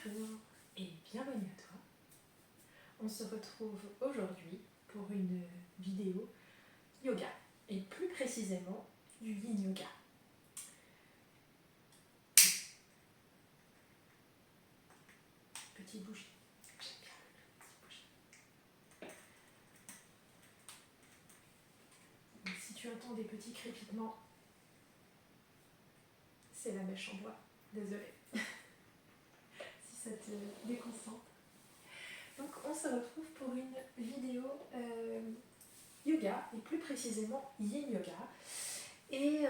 Bonjour et bienvenue à toi. On se retrouve aujourd'hui pour une vidéo yoga et plus précisément du yin yoga. Petite bougie. J'aime bien le petite bougie. Donc, si tu entends des petits crépitements, c'est la mèche en bois. Désolée. Si ça te déconcentre. Donc on se retrouve pour une vidéo yoga et plus précisément yin yoga. Et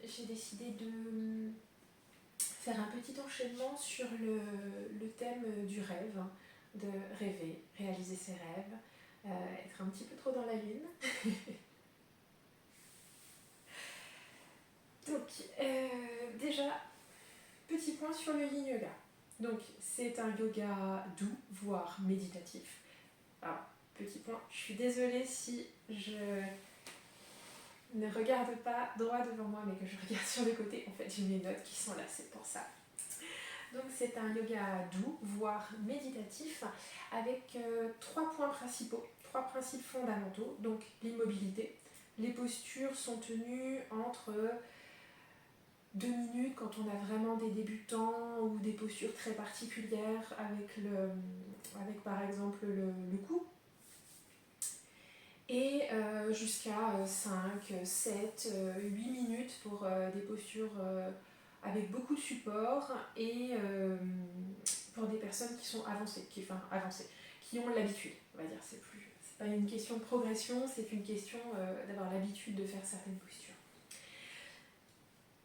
j'ai décidé de faire un petit enchaînement sur le thème du rêve, de rêver, réaliser ses rêves, être un petit peu trop dans la lune. Donc déjà, petit point sur le yin yoga. Donc c'est un yoga doux, voire méditatif. Alors, petit point, je suis désolée si je ne regarde pas droit devant moi mais que je regarde sur le côté. En fait, j'ai mes notes qui sont là, c'est pour ça. Donc c'est un yoga doux, voire méditatif, avec trois points principaux, trois principes fondamentaux. Donc l'immobilité. Les postures sont tenues entre 2 minutes quand on a vraiment des débutants ou des postures très particulières avec par exemple le cou. Et jusqu'à 5, 7, 8 minutes pour des postures avec beaucoup de support et pour des personnes qui sont avancées, qui ont l'habitude, on va dire. C'est pas une question de progression, c'est une question d'avoir l'habitude de faire certaines postures.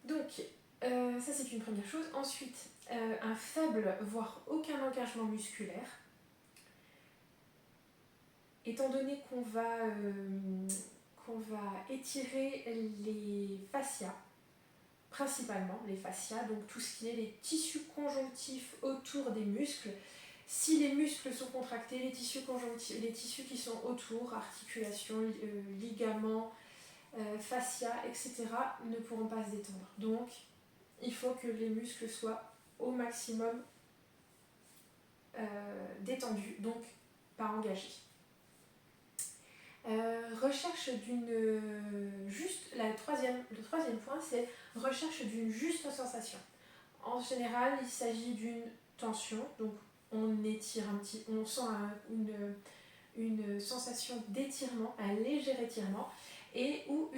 Donc, ça c'est une première chose. Ensuite, un faible, voire aucun engagement musculaire. Étant donné qu'on va étirer les fascias, principalement les fascias, donc tout ce qui est les tissus conjonctifs autour des muscles. Si les muscles sont contractés, les tissus conjonctifs, les tissus qui sont autour, articulations, ligaments, fascia, etc., ne pourront pas se détendre. Donc, il faut que les muscles soient au maximum détendus, donc pas engagés. Recherche le troisième point, c'est recherche d'une juste sensation. En général, il s'agit d'une tension, donc on étire on sent une sensation d'étirement, un léger étirement, ou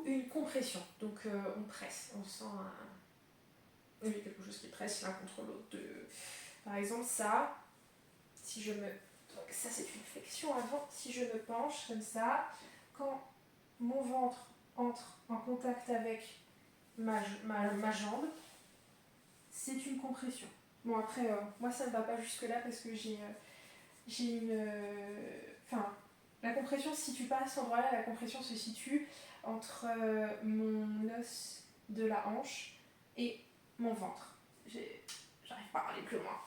une compression. Donc on presse, on sent quelque chose qui presse l'un contre l'autre. Par exemple, ça, donc ça c'est une flexion avant. Si je me penche comme ça, quand mon ventre entre en contact avec ma jambe, c'est une compression. Bon après, moi ça ne va pas jusque là parce que j'ai la compression se situe pas à cet endroit-là, la compression se situe entre mon os de la hanche et mon ventre. J'arrive pas à aller plus loin.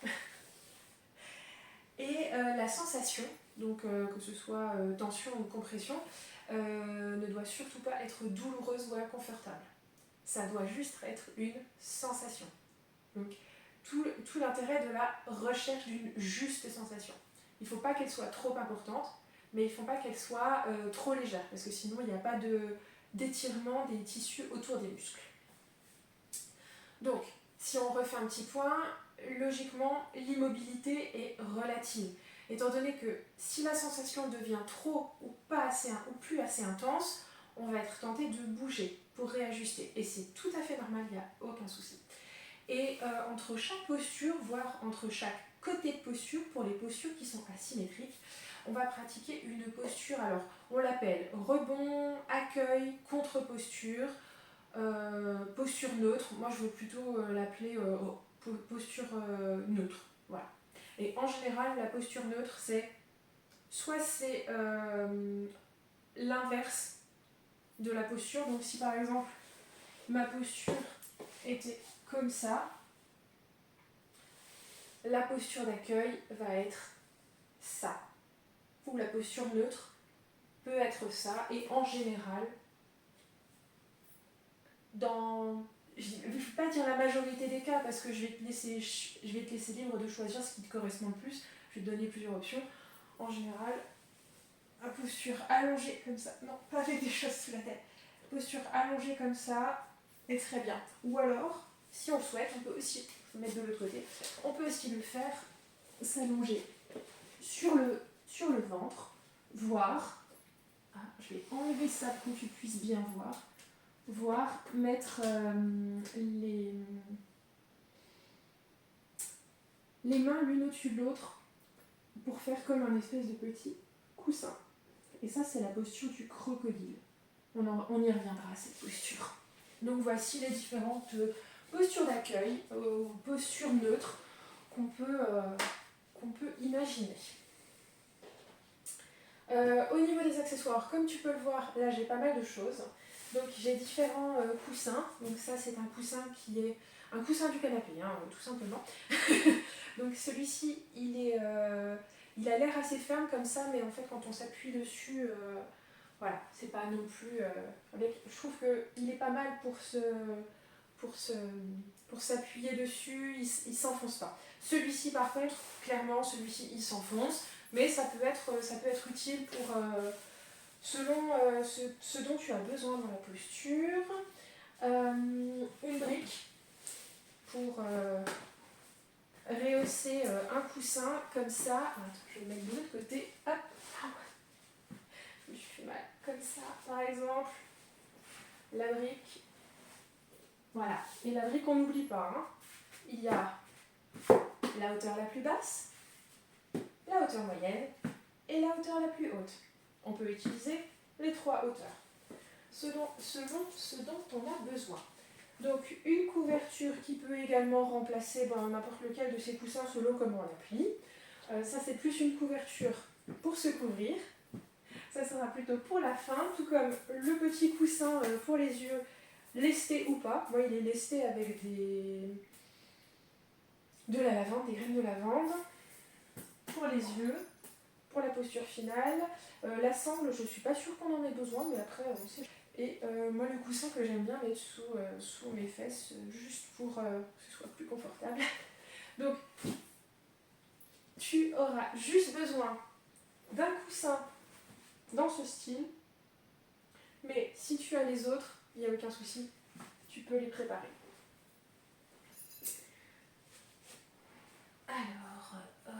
Et la sensation, donc que ce soit tension ou compression, ne doit surtout pas être douloureuse ou inconfortable. Ça doit juste être une sensation. Donc tout l'intérêt de la recherche d'une juste sensation. Il ne faut pas qu'elle soit trop importante, mais il ne faut pas qu'elle soit trop légère, parce que sinon il n'y a pas d'étirement des tissus autour des muscles. Donc, si on refait un petit point, logiquement, l'immobilité est relative. Étant donné que si la sensation devient trop ou plus assez intense, on va être tenté de bouger pour réajuster. Et c'est tout à fait normal, il n'y a aucun souci. Et entre chaque posture, voire entre chaque côté de posture, pour les postures qui sont asymétriques, on va pratiquer une posture, alors on l'appelle rebond, accueil, contre-posture, posture neutre. Moi je veux plutôt l'appeler posture neutre. Voilà. Et en général, la posture neutre, soit c'est l'inverse de la posture. Donc si par exemple ma posture était comme ça, la posture d'accueil va être ça. Ou la posture neutre peut être ça. Et en général, pas dire la majorité des cas parce que je vais te laisser libre de choisir ce qui te correspond le plus. Je vais te donner plusieurs options. En général, à posture allongée comme ça, non, pas avec des choses sous la tête. Posture allongée comme ça est très bien. Ou alors, si on le souhaite, on peut aussi, je vais mettre de l'autre côté, on peut aussi le faire s'allonger sur le ventre, voire, je vais enlever ça pour que tu puisses bien voir, mettre les mains l'une au-dessus de l'autre pour faire comme un espèce de petit coussin. Et ça, c'est la posture du crocodile. On y reviendra à cette posture. Donc voici les différentes postures d'accueil, postures neutres qu'on peut imaginer. Au niveau des accessoires, comme tu peux le voir, là j'ai pas mal de choses. Donc j'ai différents coussins. Donc ça c'est un coussin qui est un coussin du canapé, tout simplement. Donc celui-ci, il a l'air assez ferme comme ça, mais en fait quand on s'appuie dessus, voilà, c'est pas non plus. Je trouve qu'il est pas mal pour s'appuyer dessus, il s'enfonce pas. Celui-ci par contre, clairement, celui-ci il s'enfonce, mais ça peut être utile pour selon ce dont tu as besoin dans la posture. Une brique pour rehausser un coussin comme ça. Attends, je vais le mettre de l'autre côté. Hop. Je me fais mal comme ça, par exemple. La brique. Voilà. Et la brique, on n'oublie pas. Il y a la hauteur la plus basse, la hauteur moyenne et la hauteur la plus haute. On peut utiliser les trois hauteurs, selon ce dont on a besoin. Donc une couverture qui peut également remplacer n'importe lequel de ces coussins selon comment on l'appuie. Ça c'est plus une couverture pour se couvrir. Ça sera plutôt pour la fin, tout comme le petit coussin pour les yeux, lesté ou pas. Moi il est lesté avec de la lavande, des graines de lavande. Pour les yeux, pour la posture finale. La sangle, je ne suis pas sûre qu'on en ait besoin, mais après c'est... Et moi le coussin que j'aime bien mettre sous mes fesses, juste pour que ce soit plus confortable. Donc tu auras juste besoin d'un coussin dans ce style, mais si tu as les autres, il n'y a aucun souci, tu peux les préparer. Alors, hop.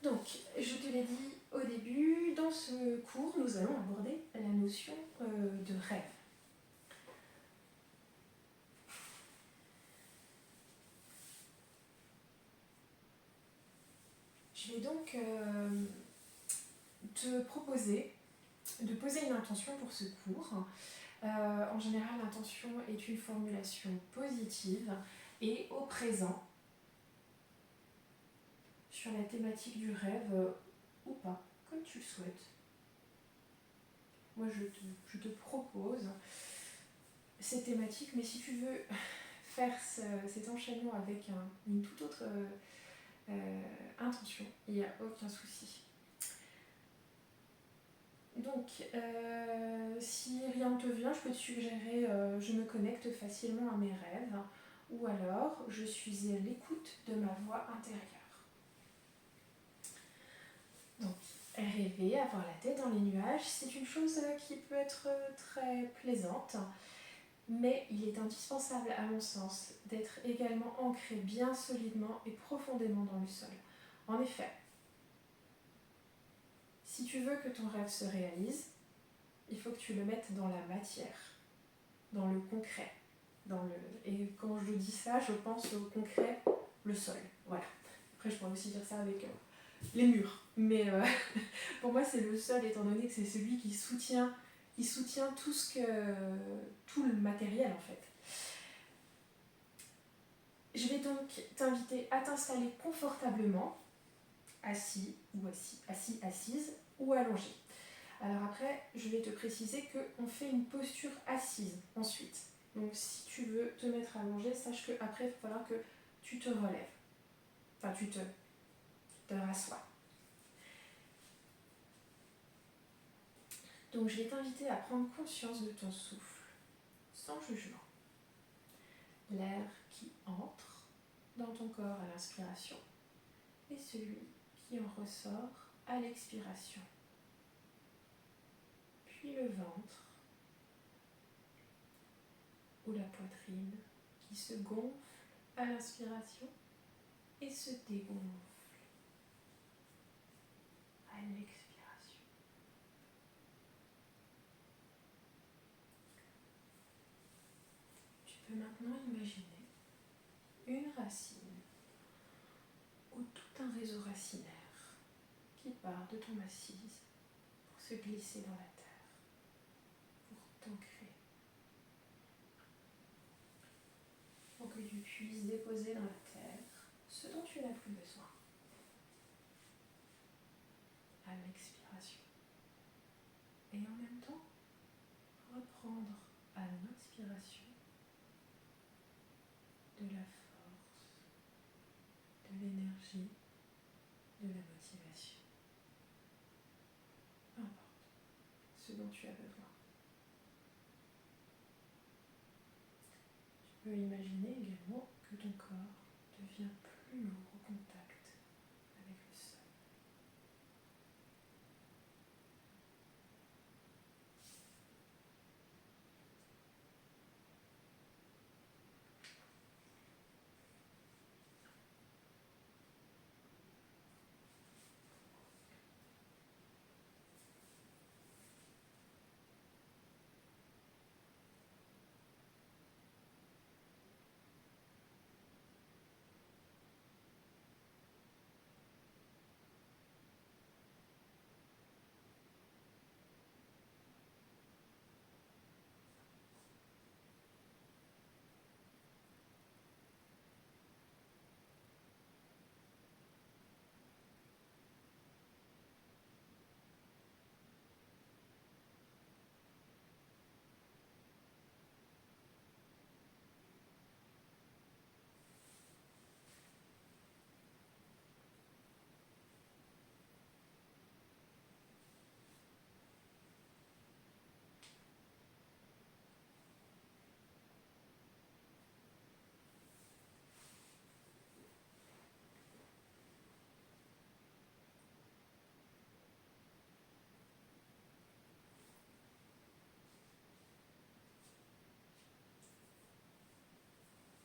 Donc, je te l'ai dit au début, dans ce cours, nous allons aborder la notion de rêve. Je vais donc te proposer de poser une intention pour ce cours. En général, l'intention est une formulation positive et au présent sur la thématique du rêve ou pas, comme tu le souhaites. Moi, je te propose ces thématiques, mais si tu veux faire cet enchaînement avec une toute autre intention, il n'y a aucun souci. Donc, si rien ne te vient, je peux te suggérer je me connecte facilement à mes rêves, ou alors je suis à l'écoute de ma voix intérieure. Donc, rêver, avoir la tête dans les nuages, c'est une chose qui peut être très plaisante, mais il est indispensable, à mon sens, d'être également ancré bien solidement et profondément dans le sol. En effet, si tu veux que ton rêve se réalise, il faut que tu le mettes dans la matière, dans le concret. Et quand je dis ça, je pense au concret, le sol. Voilà. Après, je pourrais aussi dire ça avec les murs. Mais pour moi, c'est le sol, étant donné que c'est celui qui soutient tout le matériel, en fait. Je vais donc t'inviter à t'installer confortablement, assis ou assise ou allongé. Alors après, je vais te préciser qu'on fait une posture assise ensuite. Donc si tu veux te mettre allongé, sache qu'après, il va falloir que tu te relèves. Enfin, tu te rassois. Donc je vais t'inviter à prendre conscience de ton souffle, sans jugement. L'air qui entre dans ton corps à l'inspiration et celui qui en ressort à l'expiration. Puis le ventre ou la poitrine qui se gonfle à l'inspiration et se dégonfle à l'expiration. Tu peux maintenant imaginer une racine ou tout un réseau racinaire qui part de ton assise pour se glisser dans la terre, pour t'ancrer, pour que tu puisses déposer dans la terre ce dont tu n'as plus besoin. À l'expiration. Et en même temps, reprendre à l'inspiration de la force, de l'énergie, de la motivation. Peu importe ce dont tu as besoin. Tu peux imaginer également que ton corps devient plus lourd au contact avec le sol.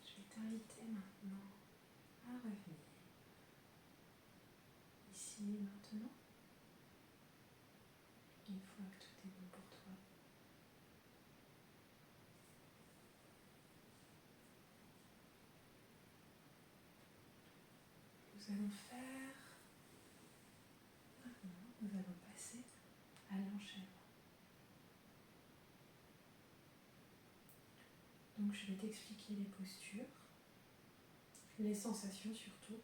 Je vais t'inviter maintenant à revenir ici et maintenant. Une fois que tout est bon pour toi. Nous allons faire maintenant, nous allons passer à l'enchaînement. Donc je vais t'expliquer les postures, les sensations surtout.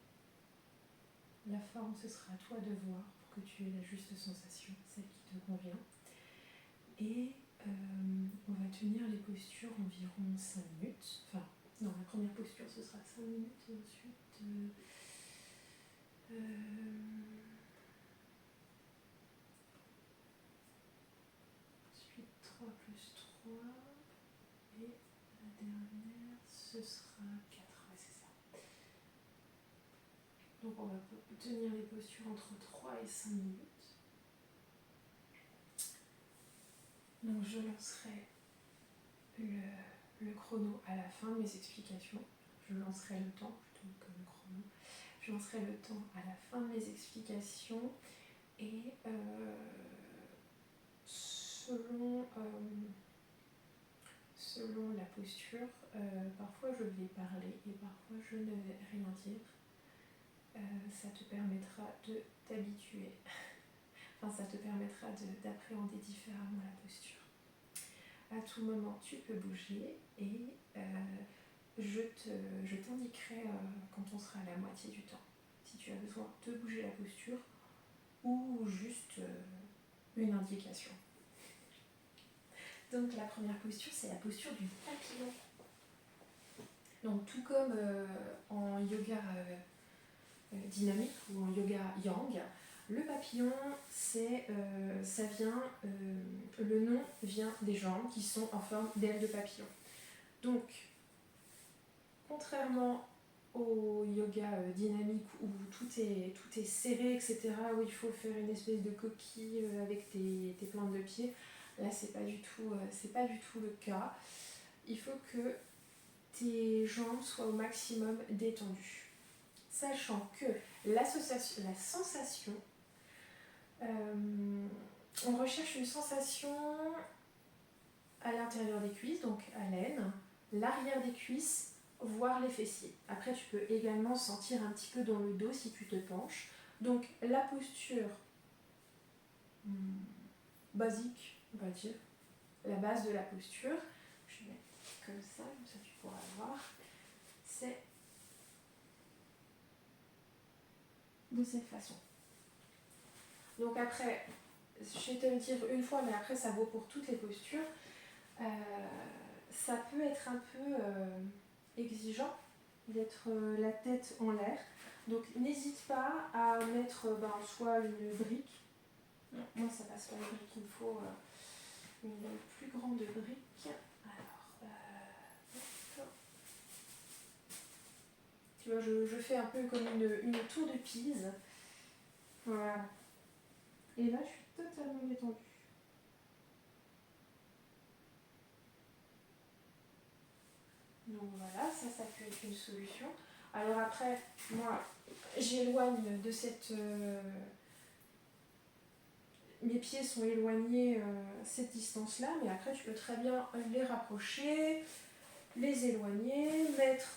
La forme, ce sera à toi de voir pour que tu aies la juste sensation, celle qui te convient. Et on va tenir les postures environ 5 minutes. Enfin, non, la première posture, ce sera 5 minutes et ensuite... ensuite 3 plus 3 et la dernière ce sera 4, ouais, c'est ça. Donc on va tenir les postures entre 3 et 5 minutes. Donc je lancerai le chrono à la fin de mes explications. Je lancerai le temps plutôt que le chrono. Je lancerai le temps à la fin de mes explications et selon la posture, parfois je vais parler et parfois je ne vais rien dire. Ça te permettra de t'habituer, enfin ça te permettra d'appréhender différemment la posture. À tout moment tu peux bouger et je t'indiquerai quand on sera à la moitié du temps, si tu as besoin de bouger la posture ou juste une indication. Donc la première posture, c'est la posture du papillon. Donc tout comme en yoga dynamique ou en yoga yang, le papillon, ça vient le nom vient des jambes qui sont en forme d'ailes de papillon. Donc, contrairement au yoga dynamique où tout est serré, etc., où il faut faire une espèce de coquille avec tes plantes de pied, là c'est pas du tout le cas. Il faut que tes jambes soient au maximum détendues. Sachant que la sensation, on recherche une sensation à l'intérieur des cuisses, donc à l'aine, l'arrière des cuisses, voire les fessiers. Après, tu peux également sentir un petit peu dans le dos si tu te penches. Donc, la posture basique, on va dire, la base de la posture, je vais mettre comme ça tu pourras voir, c'est de cette façon. Donc après, je vais te le dire une fois, mais après ça vaut pour toutes les postures, ça peut être un peu exigeant d'être la tête en l'air. Donc n'hésite pas à mettre soit une brique. Non, moi ça passe pas la brique, il me faut une plus grande brique. Alors, tu vois, je fais un peu comme une tour de Pise. Voilà. Et là, je suis totalement détendue. Donc voilà, ça peut être une solution. Alors après, moi, j'éloigne de cette... mes pieds sont éloignés cette distance-là, mais après, tu peux très bien les rapprocher, les éloigner, mettre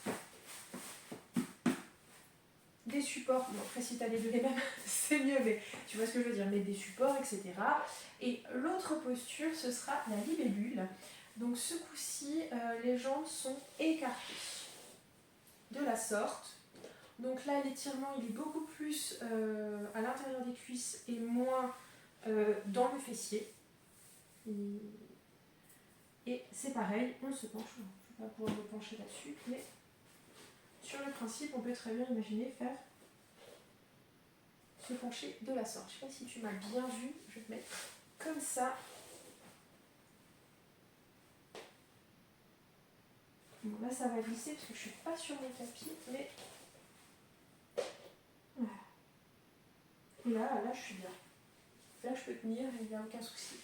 des supports. Bon, après, si tu as les deux les mêmes, c'est mieux, mais tu vois ce que je veux dire, mettre des supports, etc. Et l'autre posture, ce sera la libellule. Donc ce coup-ci, les jambes sont écartées de la sorte. Donc là, l'étirement, il est beaucoup plus à l'intérieur des cuisses et moins dans le fessier. Et c'est pareil, on se penche. Je ne vais pas pouvoir me pencher là-dessus, mais sur le principe, on peut très bien imaginer faire se pencher de la sorte. Je ne sais pas si tu m'as bien vu, je vais te mettre comme ça. Bon, là, ça va glisser parce que je ne suis pas sur mon tapis, mais voilà. Et là, je suis bien. Là, je peux tenir, il n'y a aucun souci.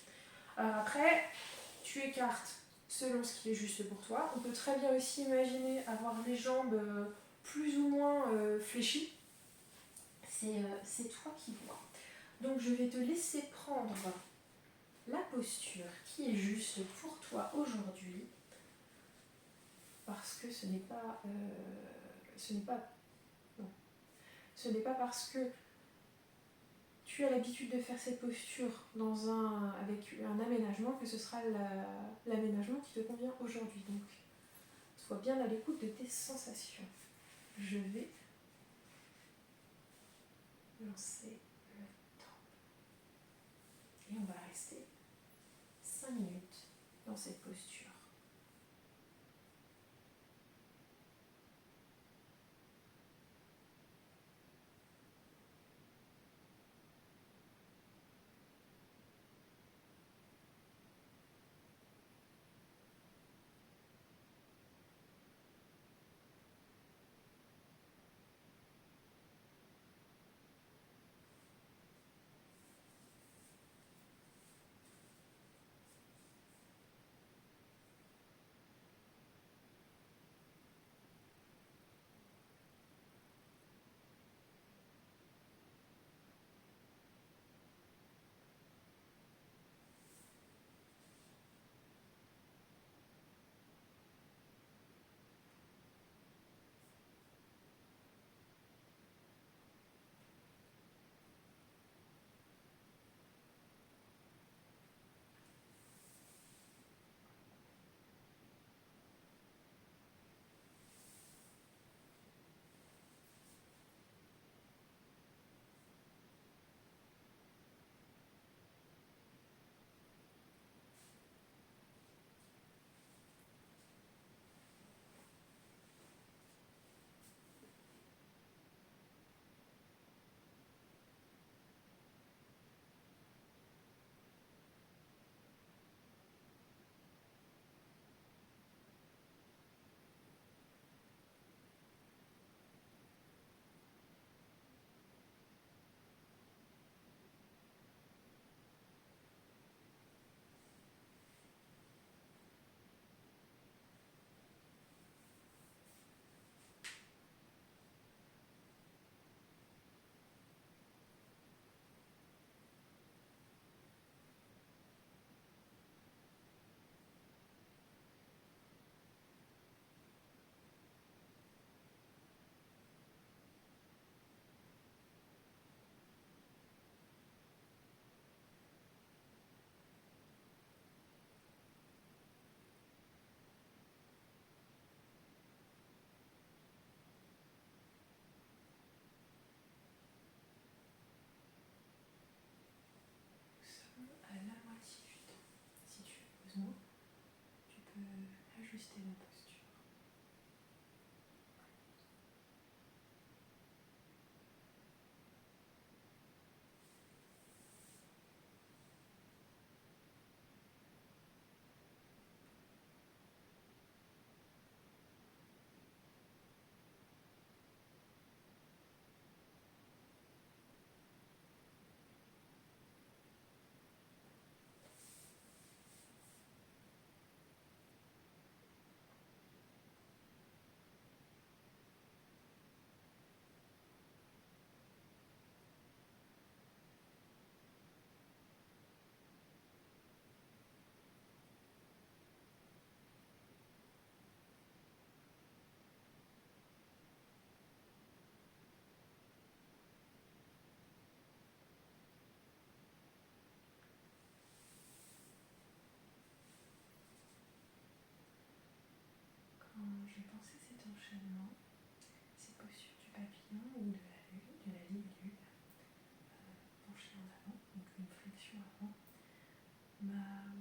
Alors après, tu écartes selon ce qui est juste pour toi. On peut très bien aussi imaginer avoir les jambes plus ou moins fléchies. C'est toi qui vois. Donc, je vais te laisser prendre la posture qui est juste pour toi aujourd'hui. Parce que ce n'est pas parce que tu as l'habitude de faire cette posture avec un aménagement que ce sera l'aménagement qui te convient aujourd'hui. Donc, sois bien à l'écoute de tes sensations. Je vais lancer le temps. Et on va rester 5 minutes dans cette posture. vais penser cet enchaînement, ces postures du papillon ou de la libellule, penchée en avant, donc une flexion avant, m'a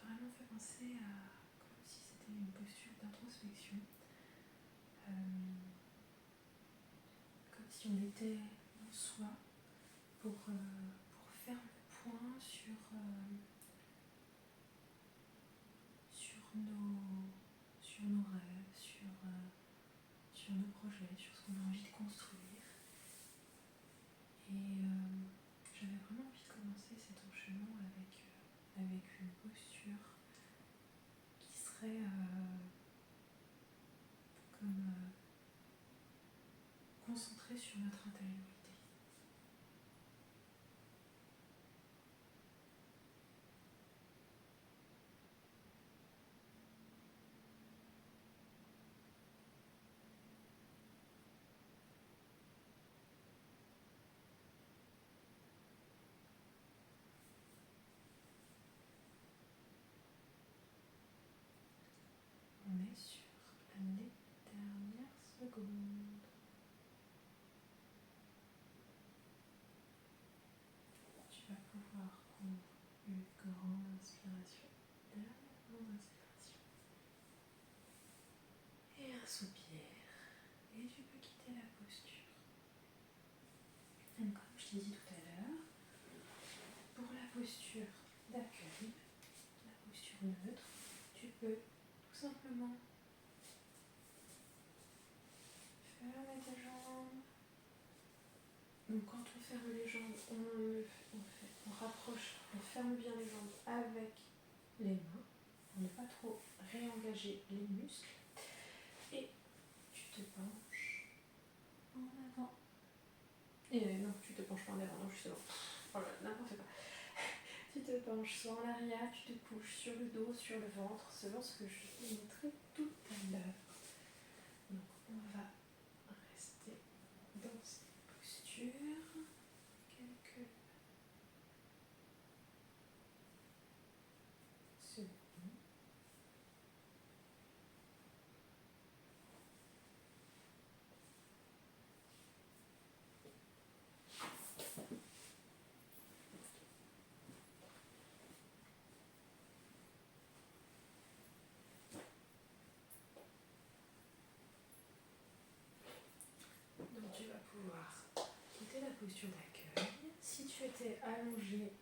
vraiment fait penser à comme si c'était une posture d'introspection, comme si on était en soi pour faire le point sur nos rêves, sur nos projets, sur ce qu'on a envie de construire. Et j'avais vraiment envie de commencer cet enchaînement avec une posture qui serait comme concentrée sur notre intériorité. On est sur les dernières secondes. Tu vas pouvoir prendre une grande inspiration, dernière grande inspiration, et un soupir. Et tu peux quitter la posture. Donc, comme je t'ai dit tout à l'heure, pour la posture d'accueil, la posture neutre, tu peux tout simplement fermer tes jambes. Donc quand on ferme les jambes, on rapproche, on ferme bien les jambes avec les mains pour ne pas trop réengager les muscles. Et tu te penches en avant. Et non, tu te penches pas en avant, non, justement. Oh là, n'importe quoi. Tu te penches soit en arrière, tu te couches sur le dos, sur le ventre, selon ce que je te montrerai tout à l'heure. Donc on va rester dans cette posture quelques secondes. Donc tu vas pouvoir quitter la posture d'accueil. Si tu étais allongé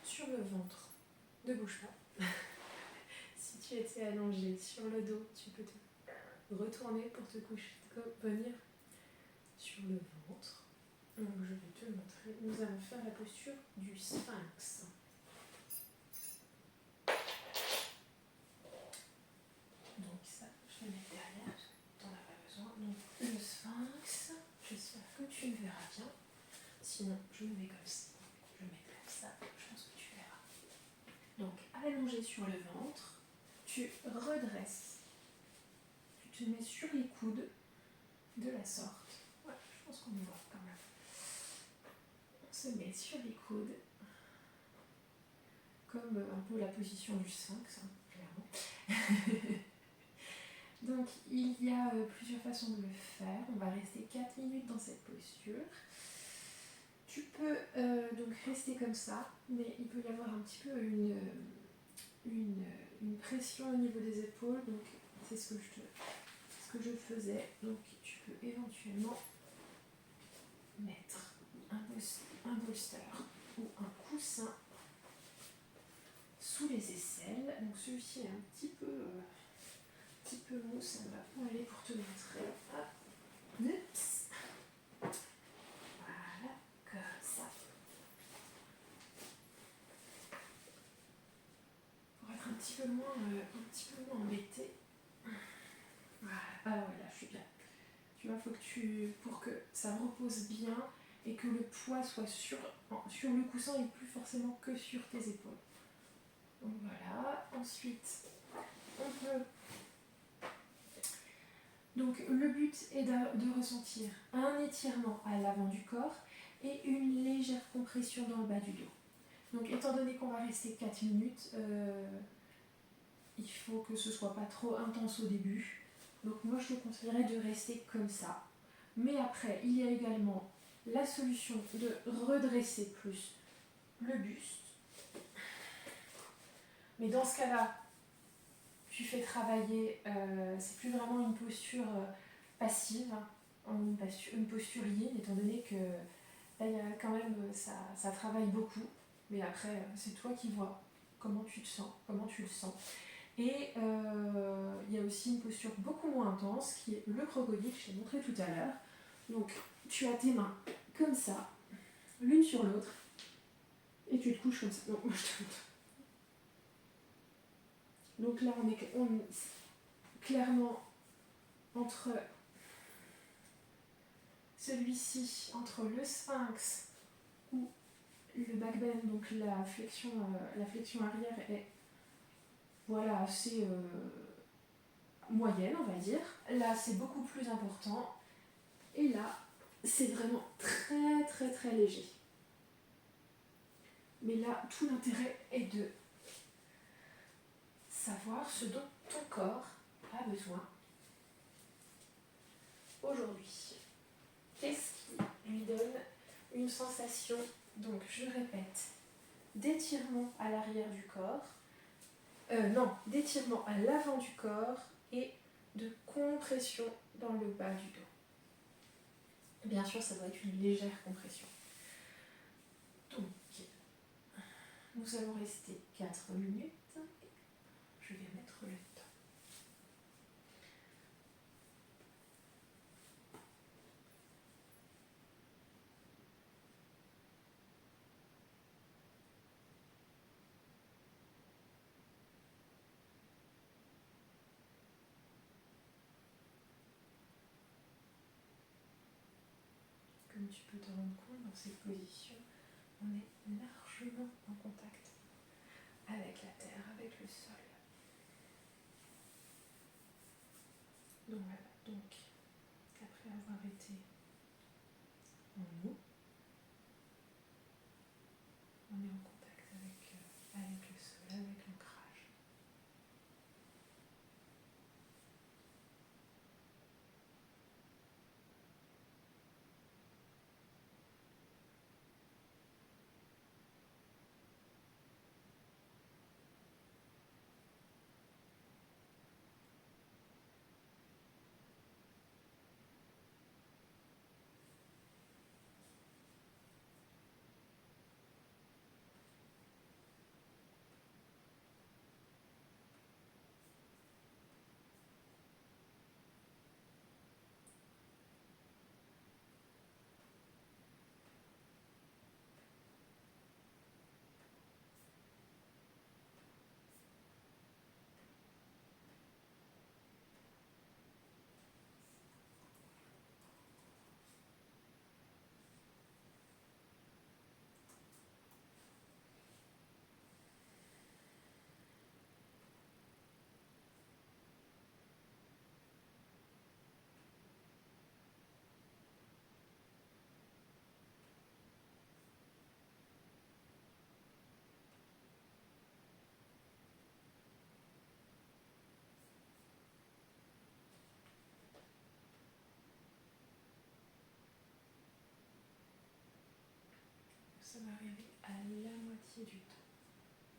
sur le ventre, ne bouge pas. Si tu étais allongé sur le dos, tu peux te retourner pour te coucher, venir sur le ventre. Donc je vais te montrer. Nous allons faire la posture du sphinx. Donc ça, je vais mettre derrière parce que tu n'en as pas besoin. Donc le sphinx, j'espère que tu le verras bien. Sinon, je me mets comme ça. Je mets comme ça, je pense que tu verras. Donc allongé sur le ventre, tu redresses. Tu te mets sur les coudes de la sorte. Ouais, je pense qu'on y voit quand même. On se met sur les coudes, comme un peu la position du sphinx, hein, clairement. Donc il y a plusieurs façons de le faire. On va rester 4 minutes dans cette posture. Tu peux donc rester comme ça, mais il peut y avoir un petit peu une pression au niveau des épaules. Donc c'est ce que je faisais. Donc tu peux éventuellement mettre un bolster ou un coussin sous les aisselles. Donc celui-ci est un petit peu mou, ça ne va pas aller pour te montrer. Hop. Oups. Voilà, comme ça. Pour être un petit peu moins embêté. Voilà. Ah ouais, là je suis bien. Tu vois, pour que ça repose bien et que le poids soit sur le coussin et plus forcément que sur tes épaules. Donc voilà. Ensuite, on peut. Donc le but est de ressentir un étirement à l'avant du corps et une légère compression dans le bas du dos. Donc étant donné qu'on va rester 4 minutes, il faut que ce soit pas trop intense au début. Donc moi je te conseillerais de rester comme ça. Mais après, il y a également la solution de redresser plus le buste. Mais dans ce cas-là, tu fais travailler, c'est plus vraiment une posture passive, une posture yin, étant donné que là, il y a quand même, ça travaille beaucoup. Mais après, c'est toi qui vois comment tu te sens, comment tu le sens. Et il y a aussi une posture beaucoup moins intense qui est le crocodile, je t'ai montré tout à l'heure. Donc tu as tes mains comme ça, l'une sur l'autre, et tu te couches comme ça. Donc moi je te montre. Donc là on est clairement entre celui-ci, entre le sphinx ou le back bend, donc la flexion arrière est voilà, assez moyenne on va dire. Là c'est beaucoup plus important. Et là, c'est vraiment très très très léger. Mais là, tout l'intérêt est de savoir ce dont ton corps a besoin aujourd'hui. Qu'est-ce qui lui donne une sensation, donc je répète, d'étirement à l'arrière du corps, d'étirement à l'avant du corps et de compression dans le bas du dos. Bien sûr, ça doit être une légère compression. Donc, nous allons rester 4 minutes. Je vais mettre le temps. Comme tu peux te rendre compte, dans cette position, on est largement en contact avec la terre, avec le sol. Donc voilà, donc après avoir été en nous, on est en contact avec le sol, avec l'ancrage. Ça va arriver à la moitié du temps.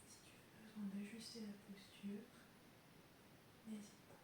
Si tu as besoin d'ajuster la posture, n'hésite pas.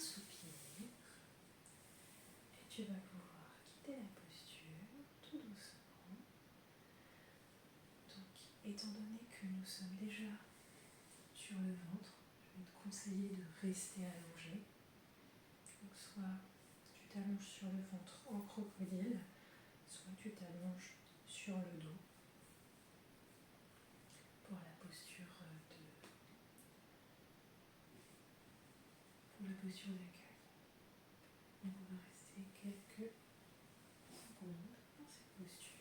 soupir et tu vas pouvoir quitter la posture tout doucement. Donc, étant donné que nous sommes déjà sur le ventre, je vais te conseiller de rester allongé. Donc, soit tu t'allonges sur le ventre en crocodile, soit tu t'allonges sur le dos pour la posture d'accueil. Donc on va rester quelques secondes dans cette posture.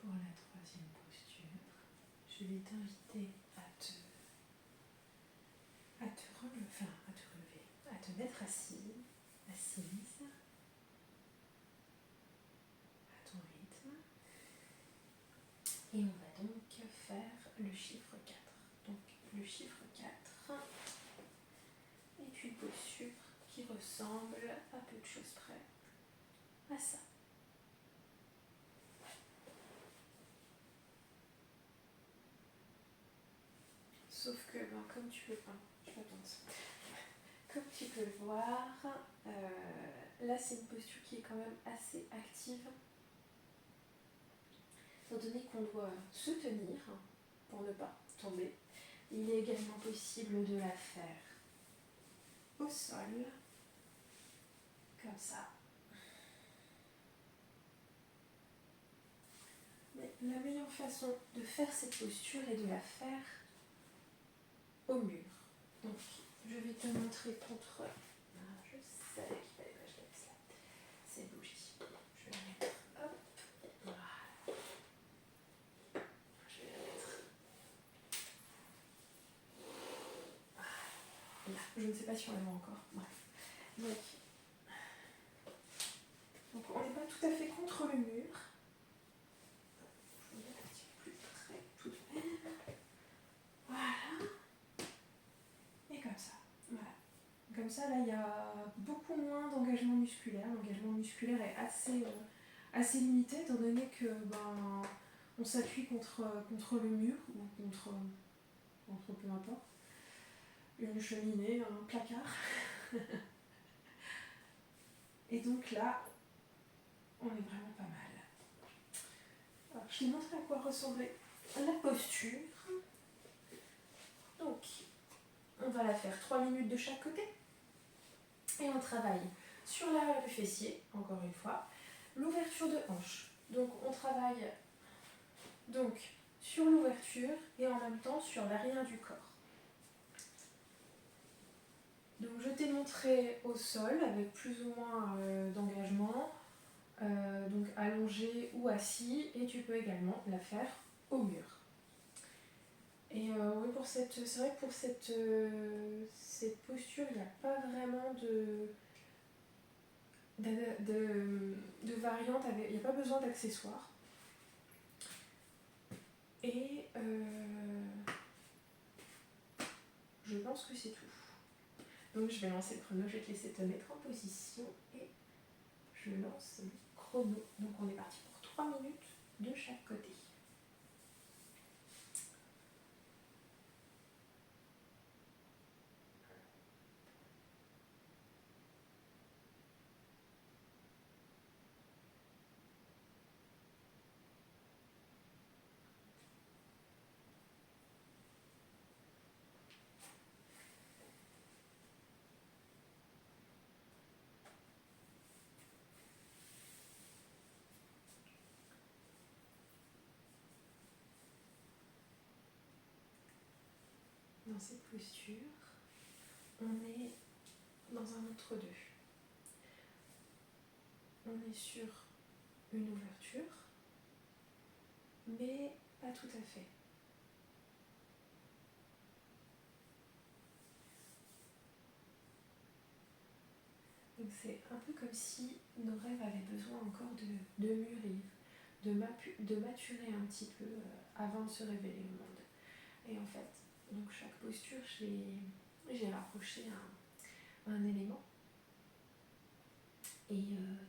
Pour la troisième posture, je vais t'inviter à te mettre assise à ton rythme. Et on va donc faire le chiffre 4. Donc le chiffre 4 est une posture qui ressemble à peu de choses près à ça. Sauf que, comme tu peux le voir, là c'est une posture qui est quand même assez active, étant donné qu'on doit se tenir pour ne pas tomber. Il est également possible de la faire au sol, comme ça. Mais la meilleure façon de faire cette posture est de la faire au mur. Donc, je vais te montrer contre... je sais qu'il fallait pas que je laisse là. C'est bougie. Je vais la mettre. Hop. Voilà. Je vais la mettre. Voilà. Là. Je ne sais pas si on la voit encore. Bref. Donc on n'est pas tout à fait contre le mur. Je vais mettre un petit peu plus près tout de même. Voilà. Et comme ça. Voilà. Comme ça, là, il y a beaucoup moins d'engagement musculaire. L'engagement musculaire est assez limité, étant donné que on s'appuie contre le mur ou contre peu importe, une cheminée, un placard. Et donc là, on est vraiment pas mal. Alors, je t'ai montré à quoi ressemblait la posture. Donc, on va la faire 3 minutes de chaque côté. Et on travaille sur l'arrière du fessier, encore une fois, l'ouverture de hanche. Donc, on travaille sur l'ouverture et en même temps sur l'arrière du corps. Donc, je t'ai montré au sol avec plus ou moins d'engagement, donc allongé ou assis, et tu peux également la faire au mur. Et oui, c'est vrai que pour cette posture, il n'y a pas vraiment de variante, il n'y a pas besoin d'accessoires. Et je pense que c'est tout. Donc je vais lancer le chrono, je vais te laisser te mettre en position et je lance le chrono. Donc on est parti pour 3 minutes de chaque côté. Dans cette posture, on est dans un entre-deux. On est sur une ouverture, mais pas tout à fait. Donc c'est un peu comme si nos rêves avaient besoin encore de mûrir, de maturer un petit peu avant de se révéler au monde. Et en fait, donc chaque posture, j'ai rapproché un élément. Et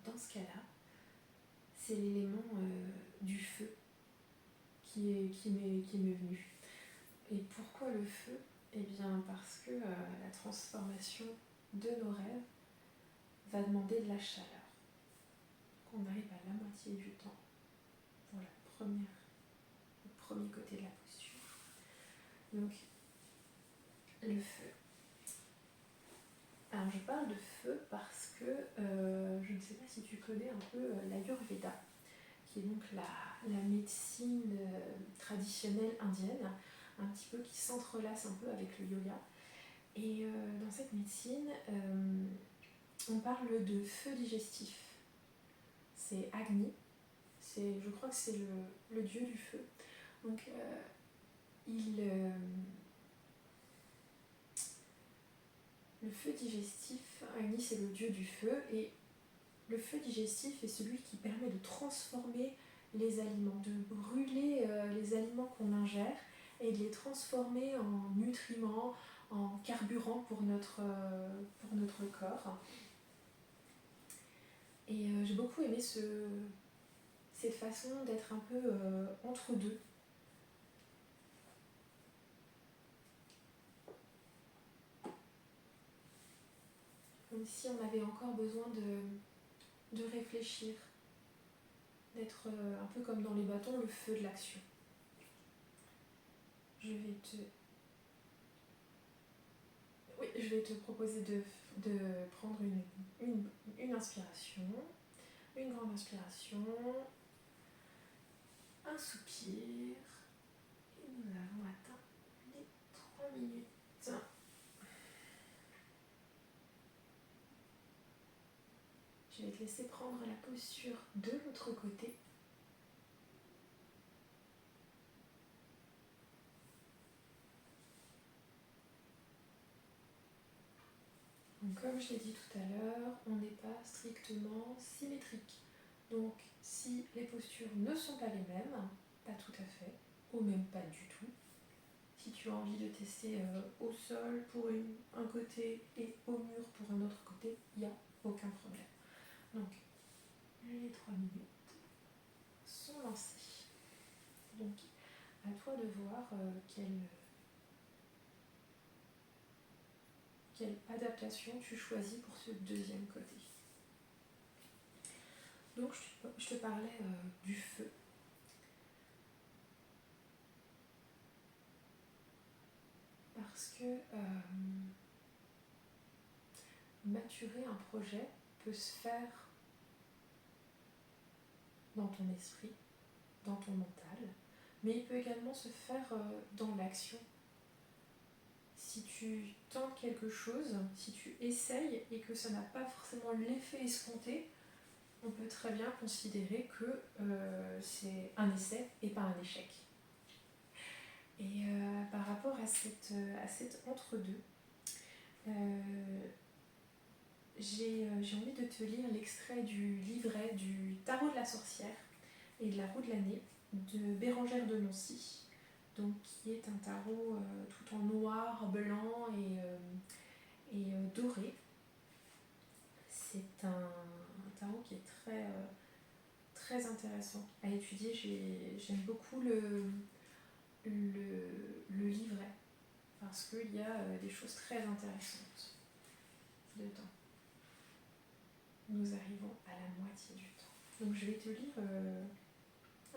dans ce cas-là, c'est l'élément du feu qui m'est venu. Et pourquoi le feu? Eh bien parce que la transformation de nos rêves va demander de la chaleur. On arrive à la moitié du temps pour le premier côté de la posture. Donc, le feu. Alors, je parle de feu parce que je ne sais pas si tu connais un peu l'Ayurveda, qui est donc la médecine traditionnelle indienne, un petit peu qui s'entrelace un peu avec le yoga. Et dans cette médecine, on parle de feu digestif. C'est Agni, je crois que c'est le dieu du feu. Donc, le feu digestif, Agni c'est le dieu du feu, et le feu digestif est celui qui permet de transformer les aliments, de brûler les aliments qu'on ingère et de les transformer en nutriments, en carburant pour notre corps. Et j'ai beaucoup aimé cette façon d'être un peu entre deux. Comme si on avait encore besoin de réfléchir, d'être un peu comme dans les bâtons, le feu de l'action. Je vais te proposer de prendre une inspiration, une grande inspiration, un soupir, et nous avons atteint les 3 minutes. Je vais te laisser prendre la posture de l'autre côté. Donc, comme je l'ai dit tout à l'heure, on n'est pas strictement symétrique. Donc si les postures ne sont pas les mêmes, pas tout à fait, ou même pas du tout, si tu as envie de tester au sol pour un côté et au mur pour un autre côté, il n'y a aucun problème. Donc les 3 minutes sont lancées. Donc à toi de voir quelle adaptation tu choisis pour ce deuxième côté. Donc je te parlais du feu. Parce que maturer un projet peut se faire dans ton esprit, dans ton mental, mais il peut également se faire dans l'action. Si tu tentes quelque chose, si tu essayes et que ça n'a pas forcément l'effet escompté, on peut très bien considérer que c'est un essai et pas un échec. Et par rapport à cet entre-deux, j'ai envie de te lire l'extrait du livret du Tarot de la sorcière et de la roue de l'année de Bérengère de Nancy, donc qui est un tarot tout en noir, blanc et doré. C'est un tarot qui est très intéressant à étudier. J'aime beaucoup le livret parce qu'il y a des choses très intéressantes dedans. Nous arrivons à la moitié du temps. Donc je vais te lire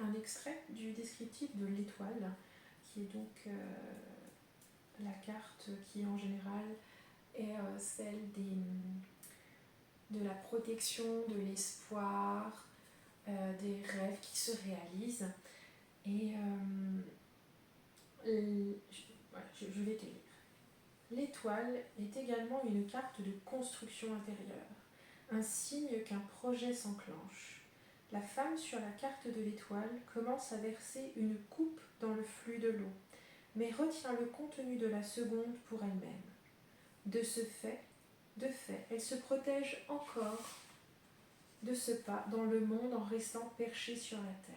un extrait du descriptif de l'étoile, qui est donc la carte qui en général est celle de la protection, de l'espoir, des rêves qui se réalisent. Et je vais te lire. L'étoile est également une carte de construction intérieure, un signe qu'un projet s'enclenche. La femme sur la carte de l'étoile commence à verser une coupe dans le flux de l'eau, mais retient le contenu de la seconde pour elle-même. De ce fait, De fait, elle se protège encore de ce pas dans le monde en restant perchée sur la terre.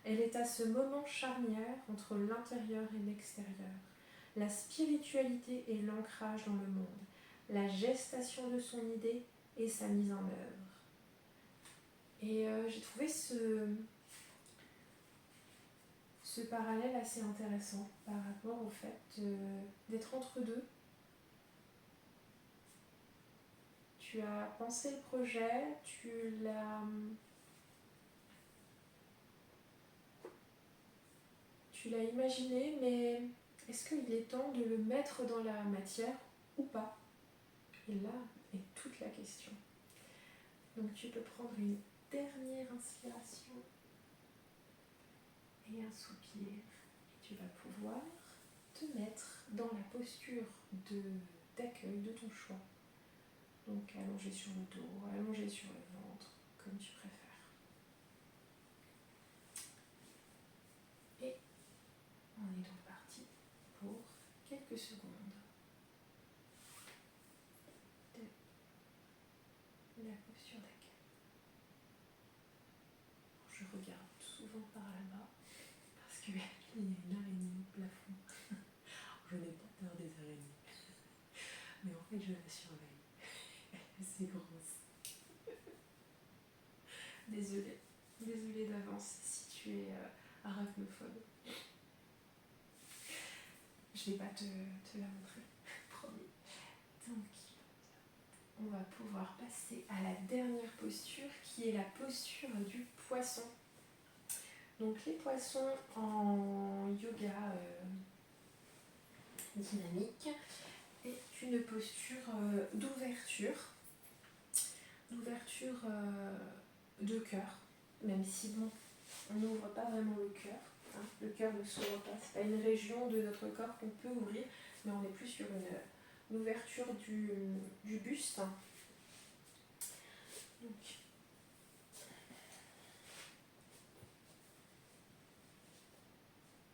Elle est à ce moment charnière entre l'intérieur et l'extérieur, la spiritualité et l'ancrage dans le monde, la gestation de son idée et sa mise en œuvre. Et j'ai trouvé ce parallèle assez intéressant par rapport au fait d'être entre deux. Tu as pensé le projet, tu l'as imaginé, mais est-ce qu'il est temps de le mettre dans la matière ou pas? Et là est toute la question. Donc tu peux prendre une dernière inspiration et un soupir. Et tu vas pouvoir te mettre dans la posture d'accueil de ton choix. Donc allongé sur le dos, allongé sur le ventre, comme tu préfères. Et on est donc parti pour quelques secondes de la posture d'accueil. Je regarde souvent par là-bas parce qu'il y a une araignée au plafond. Je n'ai pas peur des araignées, mais en fait je la surveille. C'est grosse. Désolée d'avance si tu es arachnophobe. Je ne vais pas te la montrer, promis. Donc, on va pouvoir passer à la dernière posture qui est la posture du poisson. Donc les poissons en yoga dynamique est une posture d'ouverture de cœur, même si bon, on n'ouvre pas vraiment le cœur. Hein. Le cœur ne s'ouvre pas, c'est pas une région de notre corps qu'on peut ouvrir, mais on est plus sur une ouverture du buste.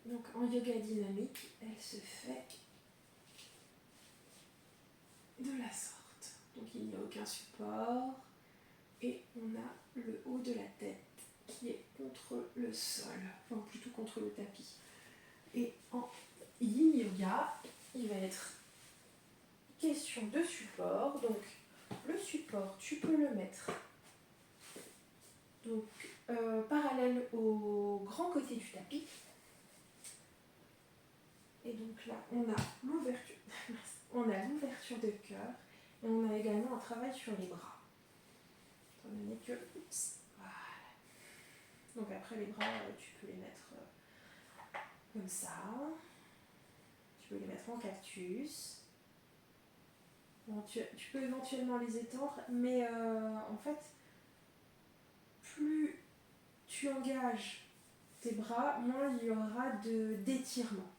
Donc en yoga dynamique, elle se fait de la sorte. Donc il n'y a aucun support et on a le haut de la tête qui est contre le sol, enfin plutôt contre le tapis. Et en yin yoga, il va être question de support. Donc le support, tu peux le mettre donc, parallèle au grand côté du tapis. Et donc là, on a l'ouverture, de cœur et on a également un travail sur les bras. Étant donné que, voilà. Donc après les bras, tu peux les mettre comme ça. Tu peux les mettre en cactus. Bon, tu peux éventuellement les étendre, mais en fait, plus tu engages tes bras, moins il y aura d'étirement.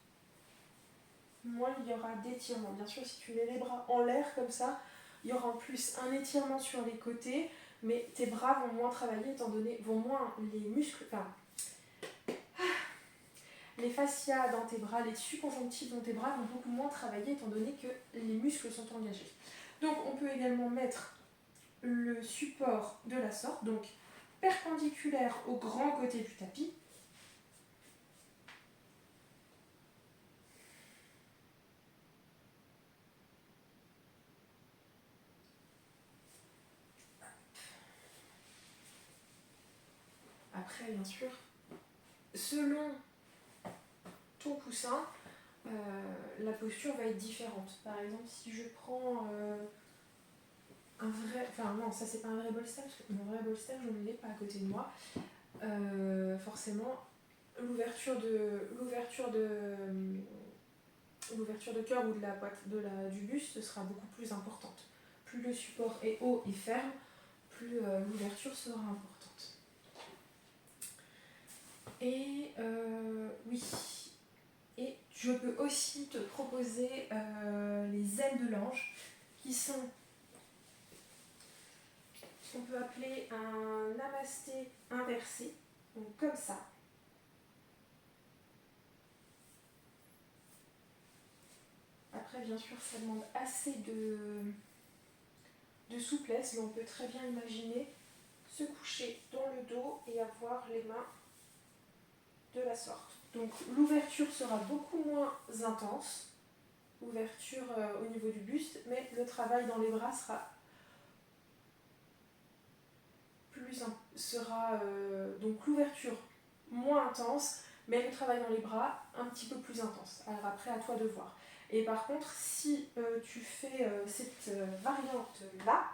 Bien sûr, si tu mets les bras en l'air comme ça, il y aura en plus un étirement sur les côtés, mais tes bras vont moins travailler, les muscles, les fascias dans tes bras, les tissus conjonctifs dans tes bras vont beaucoup moins travailler étant donné que les muscles sont engagés. Donc on peut également mettre le support de la sorte, donc perpendiculaire au grand côté du tapis. Après, bien sûr, selon ton coussin, la posture va être différente. Par exemple, si je prends un vrai... Enfin non, ça c'est pas un vrai bolster, parce que mon vrai bolster, je ne l'ai pas à côté de moi. Forcément, l'ouverture de cœur ou du buste sera beaucoup plus importante. Plus le support est haut et ferme, plus l'ouverture sera importante. Et oui, et je peux aussi te proposer les ailes de l'ange, qui sont ce qu'on peut appeler un namasté inversé, donc comme ça. Après, bien sûr, ça demande assez de de souplesse, mais on peut très bien imaginer se coucher dans le dos et avoir les mains de la sorte. Donc l'ouverture sera beaucoup moins intense, l'ouverture au niveau du buste, mais le travail dans les bras sera donc l'ouverture moins intense, mais le travail dans les bras un petit peu plus intense. Alors après, à toi de voir. Et par contre, si tu fais cette variante-là,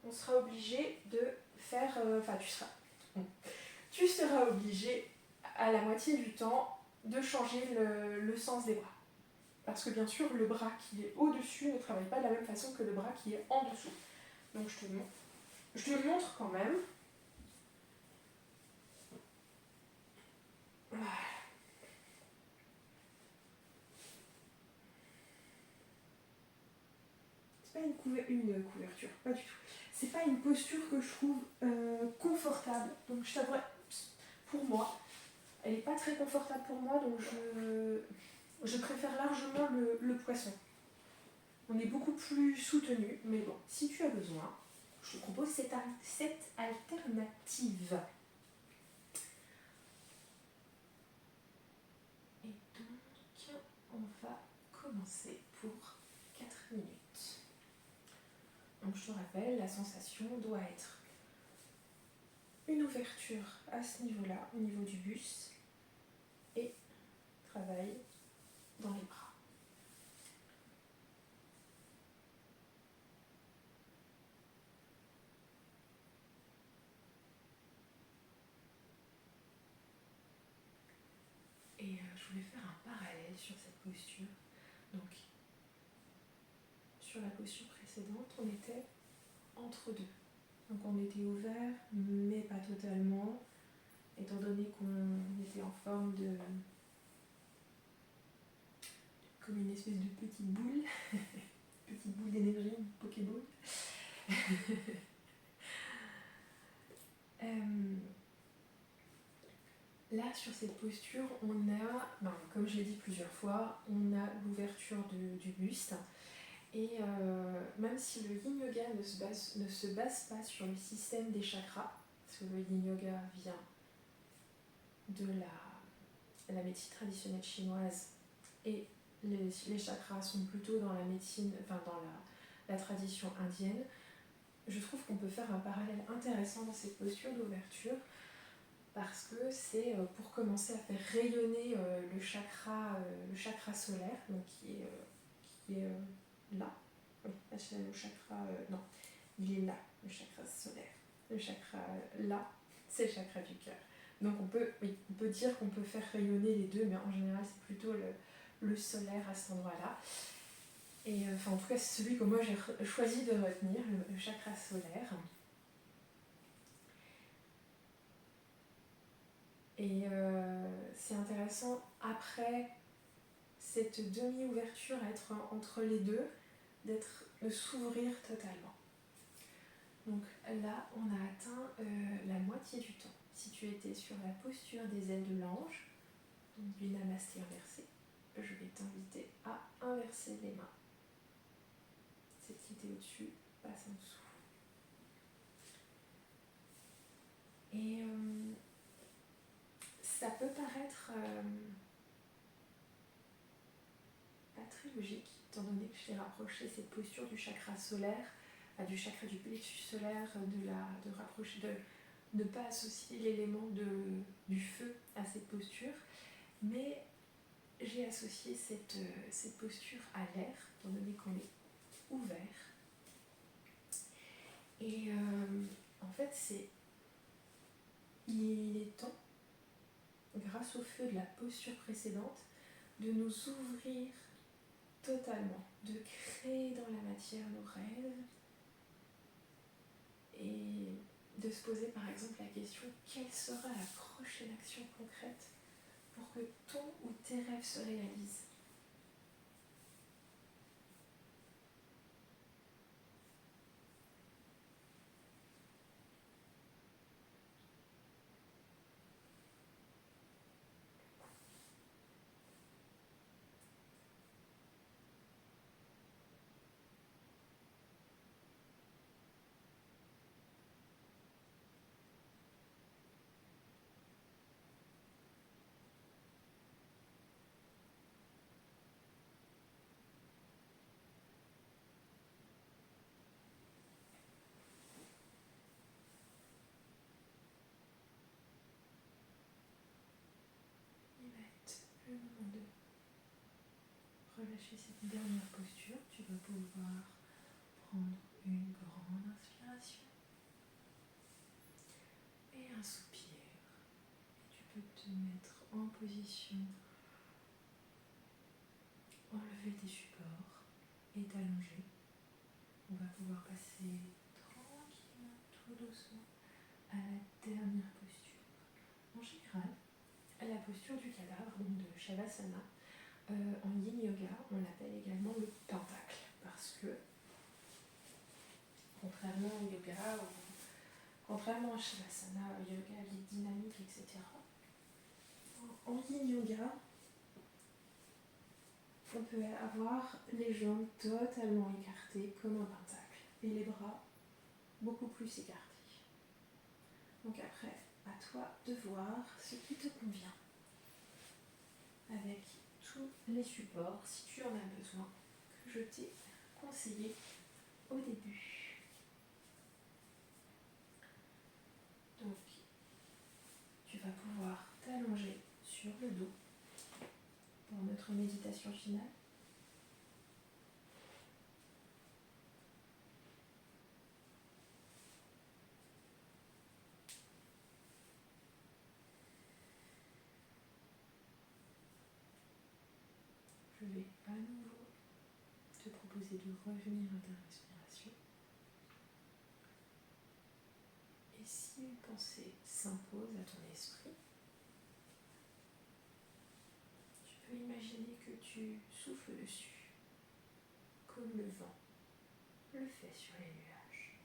on sera obligé de faire... tu seras obligé à la moitié du temps de changer le sens des bras. Parce que bien sûr, le bras qui est au-dessus ne travaille pas de la même façon que le bras qui est en dessous. Donc je te le montre quand même. Voilà. C'est pas une couverture, pas du tout. C'est pas une posture que je trouve confortable. Donc je t'avouerai, pour moi, elle n'est pas très confortable pour moi, donc je préfère largement le poisson. On est beaucoup plus soutenu, mais bon, si tu as besoin, je te propose cette alternative. Et donc, on va commencer pour 4 minutes. Donc je te rappelle, la sensation doit être une ouverture à ce niveau-là, au niveau du buste, et travail dans les bras. Et je voulais faire un parallèle sur cette posture. Donc, sur la posture précédente, on était entre deux. Donc on était ouvert, mais pas totalement, étant donné qu'on était en forme comme une espèce de petite boule, petite boule d'énergie, une Pokéball. Là, sur cette posture, on a, comme je l'ai dit plusieurs fois, on a l'ouverture du buste. Et même si le yin yoga ne se base pas sur le système des chakras, parce que le yin yoga vient de la médecine traditionnelle chinoise et les chakras sont plutôt dans la médecine, enfin dans la tradition indienne, je trouve qu'on peut faire un parallèle intéressant dans cette posture d'ouverture parce que c'est pour commencer à faire rayonner le chakra solaire, donc qui est là. Oui, le chakra... non, il est là, le chakra solaire. Le chakra là, c'est le chakra du cœur. Donc on peut dire qu'on peut faire rayonner les deux, mais en général c'est plutôt le solaire à cet endroit-là. Et en tout cas c'est celui que moi j'ai choisi de retenir, le chakra solaire. Et c'est intéressant après cette demi-ouverture à être entre les deux, de s'ouvrir totalement. Donc là, on a atteint la moitié du temps. Si tu étais sur la posture des ailes de l'ange, donc du namasté inversé, je vais t'inviter à inverser les mains. Celle qui était au-dessus passe en dessous. Et ça peut paraître pas très logique, étant donné que je t'ai rapproché cette posture du chakra solaire, du chakra du plexus solaire, de rapprocher, de ne pas associer l'élément du feu à cette posture, mais j'ai associé cette posture à l'air, étant donné qu'on est ouvert. Et en fait, il est temps, grâce au feu de la posture précédente, de nous ouvrir totalement, de créer dans la matière nos rêves et de se poser par exemple la question quelle sera la prochaine action concrète pour que ton ou tes rêves se réalisent. relâcher cette dernière posture, tu vas pouvoir prendre une grande inspiration et un soupir. Et tu peux te mettre en position, enlever tes supports et t'allonger. On va pouvoir passer tranquillement, tout doucement, à la dernière posture. En général, la posture du cadavre, donc de Shavasana, en Yin Yoga, on l'appelle également le pentacle, parce que, contrairement au yoga, contrairement à Shavasana, yoga guide dynamique, etc., en Yin Yoga, on peut avoir les jambes totalement écartées comme un pentacle et les bras beaucoup plus écartés. Donc après, à toi de voir ce qui te convient avec tous les supports, si tu en as besoin, que je t'ai conseillé au début. Donc, tu vas pouvoir t'allonger sur le dos pour notre méditation finale. Je vais à nouveau te proposer de revenir à ta respiration. Et si une pensée s'impose à ton esprit, tu peux imaginer que tu souffles dessus, comme le vent le fait sur les nuages.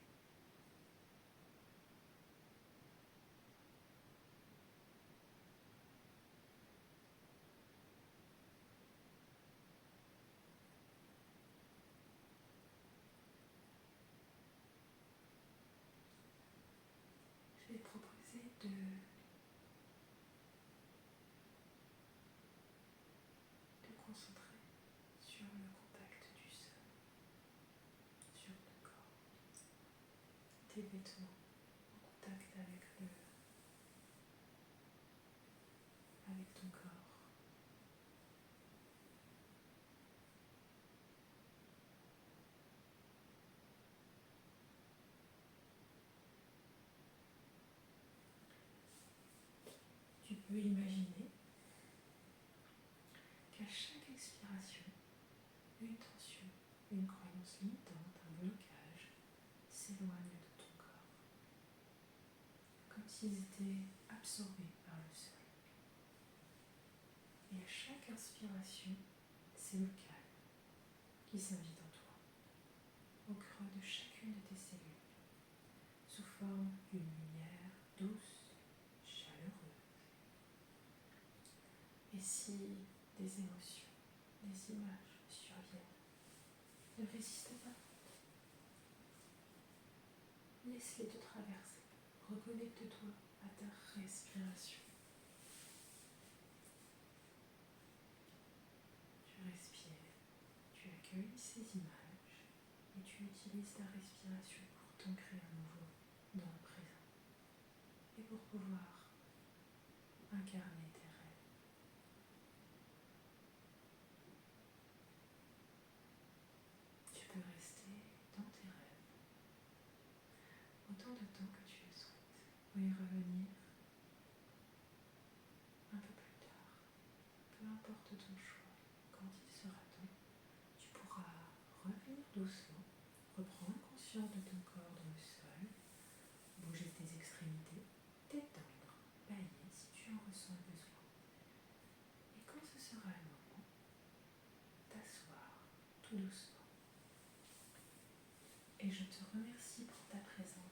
Je vais te proposer de te concentrer sur le contact du sol, sur ton corps, tes vêtements en contact avec ton corps. Tu peux imaginer qu'à chaque expiration, une tension, une croyance limitante, un blocage s'éloigne de ton corps, comme s'ils étaient absorbés par le sol. Et à chaque inspiration, c'est le calme qui s'invite en toi, au creux de chacune de tes cellules, sous forme d'une lumière douce, chaleureuse. Et si des émotions, des images surviennent, ne résiste pas. Laisse-les te traverser. Reconnecte-toi à ta respiration. Tu respires, tu accueilles ces images et tu utilises ta respiration pour t'ancrer à nouveau dans le présent et pour pouvoir incarner tes rêves. Tu peux rester dans tes rêves autant de temps que tu le souhaites ou y revenir un peu plus tard. Peu importe ton choix, quand il sera temps, tu pourras revenir doucement, reprendre conscience de ton corps dans le sol, bouger tes extrémités, t'étendre, bailler si tu en ressens le besoin. Et quand ce sera le moment, t'asseoir tout doucement. Et je te remercie pour ta présence.